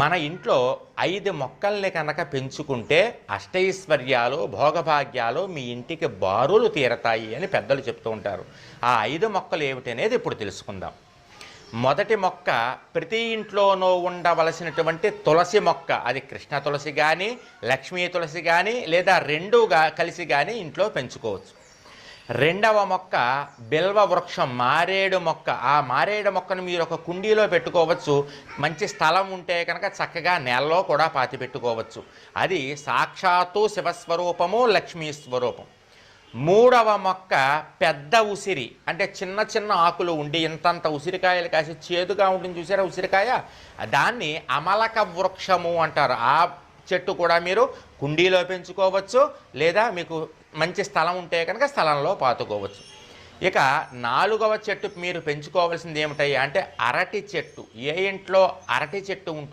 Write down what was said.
మన ఇంట్లో 5 మొక్కల్ని కనుక పెంచుకుంటే అష్టైశ్వర్యాలు భోగభాగ్యాలు మీ ఇంటికి బారులు తీరతాయి అని పెద్దలు చెప్తూ ఉంటారు. ఆ 5 మొక్కలు ఏమిటనేది ఇప్పుడు తెలుసుకుందాం. మొదటి మొక్క ప్రతి ఇంట్లోనూ ఉండవలసినటువంటి తులసి మొక్క. అది కృష్ణ తులసి కానీ లక్ష్మీ తులసి కానీ లేదా రెండుగా కలిసి కానీ ఇంట్లో పెంచుకోవచ్చు. రెండవ మొక్క బిల్వ వృక్షం, మారేడు మొక్క. ఆ మారేడు మొక్కను మీరు ఒక కుండీలో పెట్టుకోవచ్చు. మంచి స్థలం ఉంటే కనుక చక్కగా నేలలో కూడా పాతి పెట్టుకోవచ్చు. అది సాక్షాత్తు శివస్వరూపము, లక్ష్మీ స్వరూపం. మూడవ మొక్క పెద్ద ఉసిరి, అంటే చిన్న చిన్న ఆకులు ఉండి ఇంతంత ఉసిరికాయలు కాసి చేదుగా ఉంటుంది చూసారా ఉసిరికాయ, దాన్ని అమలక వృక్షము అంటారు. ఆ చెట్టు కూడా మీరు కుండీలో పెంచుకోవచ్చు లేదా మీకు మంచి స్థలం ఉంటే కనుక స్థలంలో పాతుకోవచ్చు. ఇక 4వ చెట్టు మీరు పెంచుకోవాల్సింది ఏమిటయ్యా అంటే అరటి చెట్టు. ఏ ఇంట్లో అరటి చెట్టు ఉంటుంది